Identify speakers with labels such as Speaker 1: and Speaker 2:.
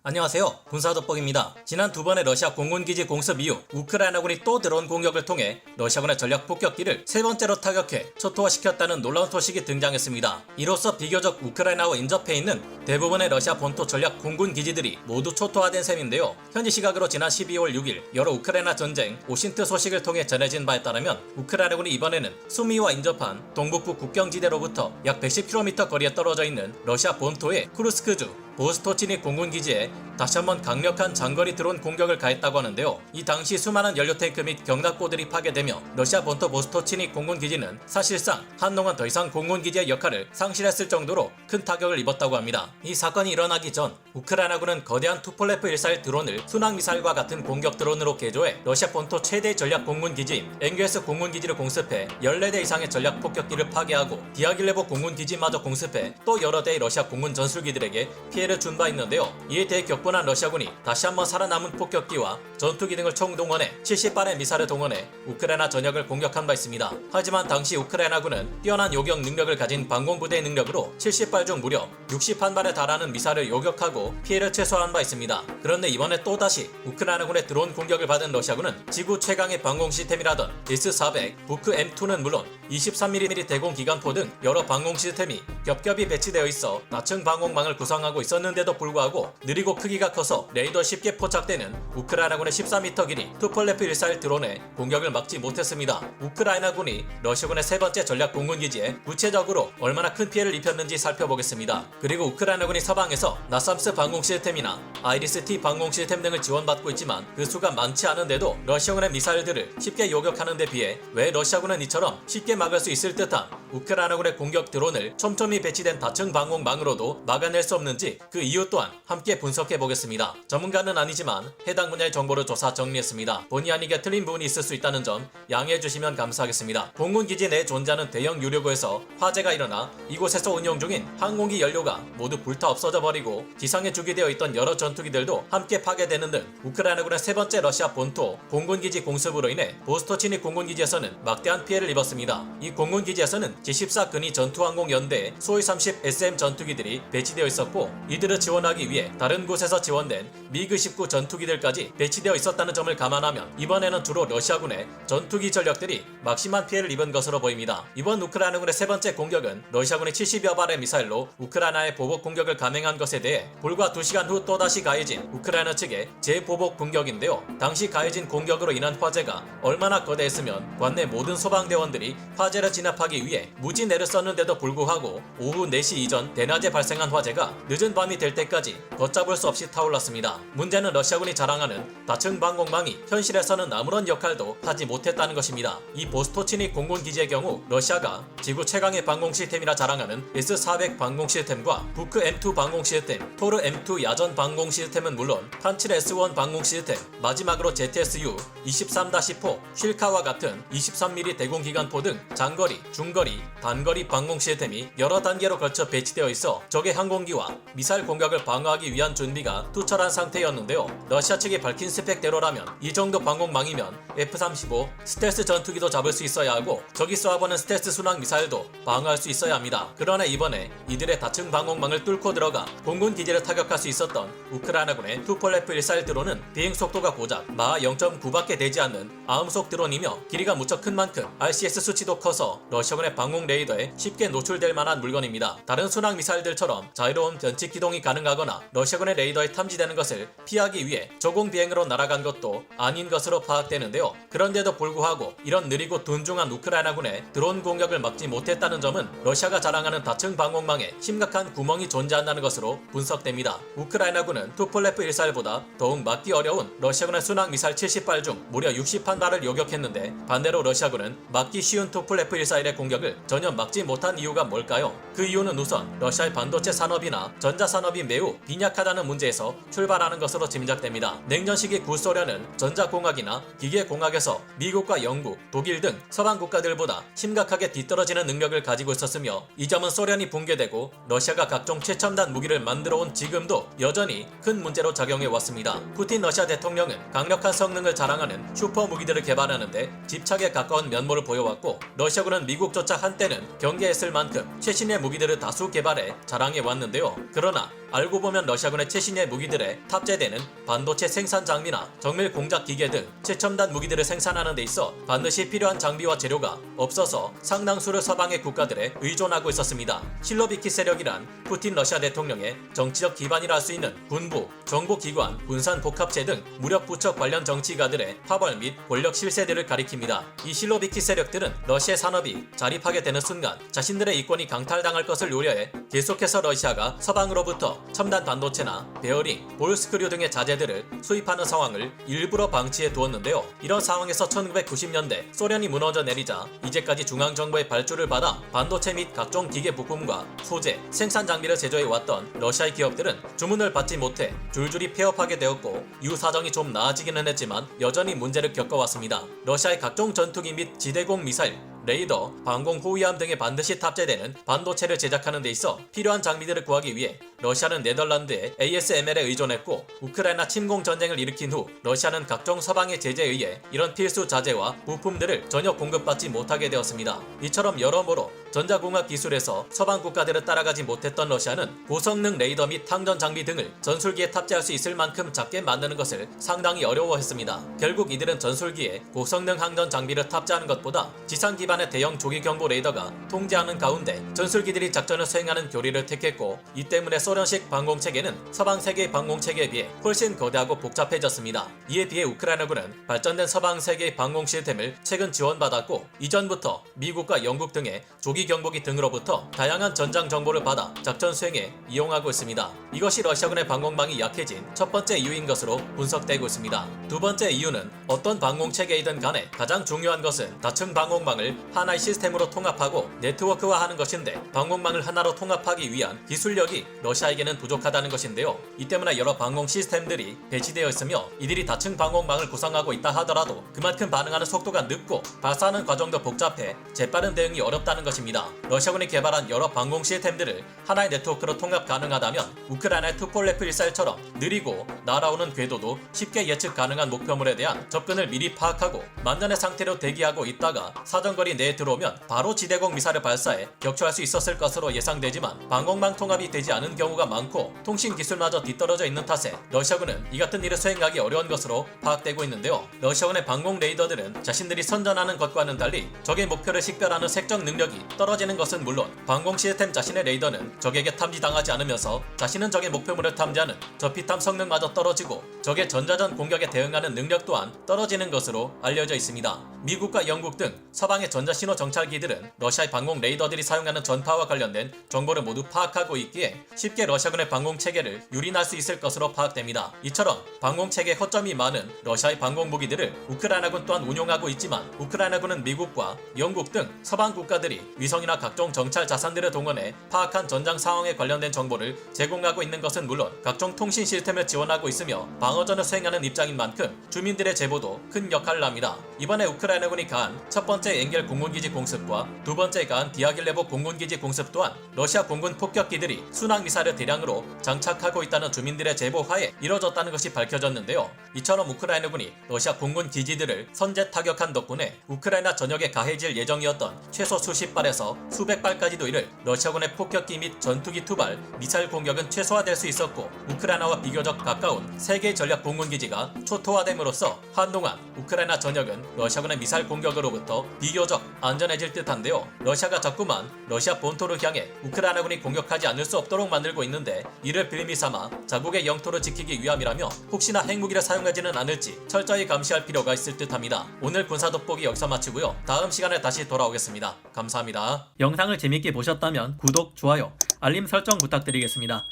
Speaker 1: 안녕하세요. 군사돋보기입니다. 지난 두 번의 러시아 공군기지 공습 이후 우크라이나군이 또 드론 공격을 통해 러시아군의 전략 폭격기를 세 번째로 타격해 초토화시켰다는 놀라운 소식이 등장했습니다. 이로써 비교적 우크라이나와 인접해 있는 대부분의 러시아 본토 전략 공군기지들이 모두 초토화된 셈인데요. 현지 시각으로 지난 12월 6일 여러 우크라이나 전쟁 오신트 소식을 통해 전해진 바에 따르면 우크라이나군이 이번에는 수미와 인접한 동북부 국경지대로부터 약 110km 거리에 떨어져 있는 러시아 본토의 쿠르스크주 보스토치니 공군기지에 다시 한번 강력한 장거리 드론 공격을 가했다고 하는데요. 이 당시 수많은 연료탱크 및 경납고들이 파괴되며 러시아 본토 보스토치니 공군기지는 사실상 한동안 더 이상 공군기지의 역할을 상실했을 정도로 큰 타격을 입었다고 합니다. 이 사건이 일어나기 전 우크라이나군은 거대한 투폴레프 141 드론을 순항미사일과 같은 공격 드론으로 개조해 러시아 본토 최대 전략 공군기지인 엥게스 공군기지를 공습해 14대 이상의 전략 폭격기를 파괴하고 디아길레보 공군기지마저 공습해 또 여러 대의 러시아 공군 전술기들에게 피해를 준 바 있는데요. 이에 대해 격분한 러시아군이 다시 한번 살아남은 폭격기와 전투기 등을 총동원해 70발의 미사일을 동원해 우크라이나 전역을 공격한 바 있습니다. 하지만 당시 우크라이나군은 뛰어난 요격 능력을 가진 방공부대의 능력으로 70발 중 무려 61발에 달하는 미사일을 요격하고 피해를 최소화한 바 있습니다. 그런데 이번에 또다시 우크라이나군의 드론 공격을 받은 러시아군은 지구 최강의 방공 시스템이라던 S-400 부크 M2는 물론 23mm 대공 기관포 등 여러 방공 시스템이 겹겹이 배치되어 있어 나층 방공망을 구성하고 있었는데도 불구하고 느리고 크기가 커서 레이더 쉽게 포착되는 우크라이나군의 14m 길이 투폴레프 141 드론의 공격을 막지 못했습니다. 우크라이나군이 러시아군의 세 번째 전략 공군기지에 구체적으로 얼마나 큰 피해를 입혔는지 살펴보겠습니다. 그리고 우크라이나군이 서방에서 나삼스 방공 시스템이나 아이리스-T 방공 시스템 등을 지원받고 있지만 그 수가 많지 않은데도 러시아군의 미사일들을 쉽게 요격하는 데 비해 왜 러시아군은 이처럼 쉽게 막을 수 있을 듯한 우크라이나군의 공격 드론을 촘촘히 배치된 다층 방공망으로도 막아낼 수 없는지 그 이유 또한 함께 분석해 보겠습니다. 전문가는 아니지만 해당 분야의 정보를 조사 정리했습니다. 본의 아니게 틀린 부분이 있을 수 있다는 점 양해해 주시면 감사하겠습니다. 공군기지 내에 존재하는 대형 유료구에서 화재가 일어나 이곳에서 운용 중인 항공기 연료가 모두 불타 없어져 버리고 지상에 주기되어 있던 여러 전투기들도 함께 파괴되는 등 우크라이나군의 세 번째 러시아 본토 공군기지 공습으로 인해 보스토치니 공군기지에서는 막대한 피해를 입었습니다. 이 공군기지에서는 제14 근위 전투항공연대의 소위-30 SM 전투기들이 배치되어 있었고 이들을 지원하기 위해 다른 곳에서 지원된 미그-19 전투기들까지 배치되어 있었다는 점을 감안하면 이번에는 주로 러시아군의 전투기 전력들이 막심한 피해를 입은 것으로 보입니다. 이번 우크라이나군의 세 번째 공격은 러시아군이 70여 발의 미사일로 우크라이나의 보복 공격을 감행한 것에 대해 불과 2시간 후 또다시 가해진 우크라이나 측의 재보복 공격인데요. 당시 가해진 공격으로 인한 화재가 얼마나 거대했으면 관내 모든 소방대원들이 화재를 진압하기 위해 무진애를 썼는데도 불구하고 오후 4시 이전 대낮에 발생한 화재가 늦은 밤이 될 때까지 걷잡을 수 없이 타올랐습니다. 문제는 러시아군이 자랑하는 다층 방공망이 현실에서는 아무런 역할도 하지 못했다는 것입니다. 이 보스토치니 공군기지의 경우 러시아가 지구 최강의 방공 시스템이라 자랑하는 S-400 방공 시스템과 부크 M2 방공 시스템, 토르 M2 야전 방공 시스템은 물론 판칠 S-1 방공 시스템, 마지막으로 ZSU 23-4 쉴카와 같은 23mm 대공기관포 등 장거리, 중거리, 단거리 방공 시스템이 여러 단계로 걸쳐 배치되어 있어 적의 항공기와 미사일 공격을 방어하기 위한 준비가 투철한 상태였는데요. 러시아 측이 밝힌 스펙대로라면 이 정도 방공망이면 F-35 스텔스 전투기도 잡을 수 있어야 하고 적이 쏘아보는 스텔스 순항 미사일도 방어할 수 있어야 합니다. 그러나 이번에 이들의 다층 방공망을 뚫고 들어가 공군 기지를 타격할 수 있었던 우크라이나군의 투폴레프 141 드론은 비행 속도가 고작 마하 0.9밖에 되지 않는 아음속 드론이며 길이가 무척 큰 만큼 RCS 수치도 커서 러시아군의 방공 레이더에 쉽게 노출될 만한 물건입니다. 다른 순항 미사일들처럼 자유로운 변칙 기동이 가능하거나 러시아군의 레이더에 탐지되는 것을 피하기 위해 저공 비행으로 날아간 것도 아닌 것으로 파악되는데요. 그런데도 불구하고 이런 느리고 둔중한 우크라이나군의 드론 공격을 막지 못했다는 점은 러시아가 자랑하는 다층 방공망에 심각한 구멍이 존재한다는 것으로 분석됩니다. 우크라이나군은 투폴레프 141보다 더욱 막기 어려운 러시아군의 순항 미사일 70발 중 무려 61발을 요격했는데 반대로 러시아군은 막기 쉬운 투폴레프 141의 공격을 전혀 막지 못한 이유가 뭘까요? 그 이유는 우선 러시아의 반도체 산업이나 전자산업이 매우 빈약하다는 문제에서 출발하는 것으로 짐작됩니다. 냉전 시기 구소련은 전자공학이나 기계공학에서 미국과 영국, 독일 등 서방 국가들보다 심각하게 뒤떨어지는 능력을 가지고 있었으며 이 점은 소련이 붕괴되고 러시아가 각종 최첨단 무기를 만들어온 지금도 여전히 큰 문제로 작용해 왔습니다. 푸틴 러시아 대통령은 강력한 성능을 자랑하는 슈퍼 무기들을 개발하는데 집착에 가까운 면모를 보여왔고 러시아군은 미국조차 한때는 경계했을 만큼 최신의 무기들을 다수 개발해 자랑해 왔는데요. 그러나 알고 보면 러시아군의 최신의 무기들에 탑재되는 반도체 생산 장비나 정밀 공작 기계 등 최첨단 무기들을 생산하는 데 있어 반드시 필요한 장비와 재료가 없어서 상당수를 서방의 국가들에 의존하고 있었습니다. 실로비키 세력이란 푸틴 러시아 대통령의 정치적 기반이라 할 수 있는 군부, 정보기관, 군산복합체 등 무력 부처 관련 정치가들의 파벌 및 권력 실세들을 가리킵니다. 이 실로비키 세력들은 러시아 산업이 자립하게 되는 순간 자신들의 이권이 강탈당할 것을 우려해 계속해서 러시아가 서방으로부터 첨단 반도체나 베어링, 볼스크류 등의 자재들을 수입하는 상황을 일부러 방치해 두었는데요. 이런 상황에서 1990년대 소련이 무너져 내리자 이제까지 중앙정부의 발주를 받아 반도체 및 각종 기계 부품과 소재, 생산 장비를 제조해 왔던 러시아의 기업들은 주문을 받지 못해 줄줄이 폐업하게 되었고 이후 사정이 좀 나아지기는 했지만 여전히 문제를 겪어왔습니다. 러시아의 각종 전투기 및 지대공 미사일, 레이더, 방공 호위함 등에 반드시 탑재되는 반도체를 제작하는 데 있어 필요한 장비들을 구하기 위해 러시아는 네덜란드의 ASML에 의존했고 우크라이나 침공 전쟁을 일으킨 후 러시아는 각종 서방의 제재에 의해 이런 필수 자재와 부품들을 전혀 공급받지 못하게 되었습니다. 이처럼 여러모로 전자공학 기술에서 서방 국가들을 따라가지 못했던 러시아는 고성능 레이더 및 항전 장비 등을 전술기에 탑재할 수 있을 만큼 작게 만드는 것을 상당히 어려워했습니다. 결국 이들은 전술기에 고성능 항전 장비를 탑재하는 것보다 지상 기반의 대형 조기 경보 레이더가 통제하는 가운데 전술기들이 작전을 수행하는 교리를 택했고 이 때문에 소련식 방공체계는 서방 세계의 방공체계에 비해 훨씬 거대하고 복잡해졌습니다. 이에 비해 우크라이나군은 발전된 서방 세계의 방공 시스템을 최근 지원받았고 이전부터 미국과 영국 등의 조기 경보기 등으로부터 다양한 전장 정보를 받아 작전 수행에 이용하고 있습니다. 이것이 러시아군의 방공망이 약해진 첫 번째 이유인 것으로 분석되고 있습니다. 두 번째 이유는 어떤 방공체계이든 간에 가장 중요한 것은 다층 방공망을 하나의 시스템으로 통합하고 네트워크화하는 것인데 방공망을 하나로 통합하기 위한 기술력이 러시아에게는 부족하다는 것인데요. 이 때문에 여러 방공 시스템들이 배치되어 있으며 이들이 다층 방공망을 구성하고 있다 하더라도 그만큼 반응하는 속도가 늦고 발사하는 과정도 복잡해 재빠른 대응이 어렵다는 것입니다. 러시아군이 개발한 여러 방공 시스템들을 하나의 네트워크로 통합 가능하다면 우크라이나의 투폴레프 141처럼 느리고 날아오는 궤도도 쉽게 예측 가능한 목표물에 대한 접근을 미리 파악하고 만전의 상태로 대기하고 있다가 사정거리 내에 들어오면 바로 지대공 미사를 발사해 격추할 수 있었을 것으로 예상되지만 방공망 통합이 되지 않은 경우가 많고 통신 기술마저 뒤떨어져 있는 탓에 러시아군은 이 같은 일을 수행하기 어려운 것으로 파악되고 있는데요. 러시아군의 방공 레이더들은 자신들이 선전하는 것과는 달리 적의 목표를 식별하는 색적 능력이 떨어지는 것은 물론 방공 시스템 자신의 레이더는 적에게 탐지당하지 않으면서 자신은 적의 목표물을 탐지하는 저피탐 성능마저 떨어지고 적의 전자전 공격에 대응하는 능력 또한 떨어지는 것으로 알려져 있습니다. 미국과 영국 등 서방의 전자신호 정찰기들은 러시아의 방공 레이더들이 사용하는 전파와 관련된 정보를 모두 파악하고 있기에 쉽게 러시아군의 방공체계를 유린할 수 있을 것으로 파악됩니다. 이처럼 방공체계에 허점이 많은 러시아의 방공무기들을 우크라이나군 또한 운용하고 있지만 우크라이나군은 미국과 영국 등 서방 국가들이 위성이나 각종 정찰 자산들을 동원해 파악한 전장 상황에 관련된 정보를 제공하고 있는 것은 물론 각종 통신 시스템을 지원하고 있으며 방어전을 수행하는 입장인 만큼 주민들의 제보도 큰 역할을 합니다. 이번에 우크라이나군이 가한 첫 번째 엥겔 공군기지 공습과 두 번째 가한 디아길레보 공군기지 공습 또한 러시아 공군 폭격기들이 순항미사일을 대량으로 장착하고 있다는 주민들의 제보하에 이뤄졌다는 것이 밝혀졌는데요. 이처럼 우크라이나군이 러시아 공군 기지들을 선제 타격한 덕분에 우크라이나 전역에 가해질 예정이었던 최소 수십 발에서 수백 발까지도 이를 러시아군의 폭격기 및 전투기 투발, 미사일 공격은 최소화될 수 있었고 우크라이나와 비교적 가까운 세 개의 전략 공군기지가 초토화됨으로써 한동안 우크라이나 전역은 러시아군의 미사일 공격으로부터 비교적 안전해질 듯한데요. 러시아가 자꾸만 러시아 본토를 향해 우크라이나군이 공격하지 않을 수 없도록 만들고 있는데 이를 빌미 삼아 자국의 영토를 지키기 위함이라며 혹시나 핵무기를 사용하지는 않을지 철저히 감시할 필요가 있을 듯합니다. 오늘 군사 돋보기 여기서 마치고요. 다음 시간에 다시 돌아오겠습니다. 감사합니다. 영상을 재밌게 보셨다면 구독, 좋아요, 알림 설정 부탁드리겠습니다.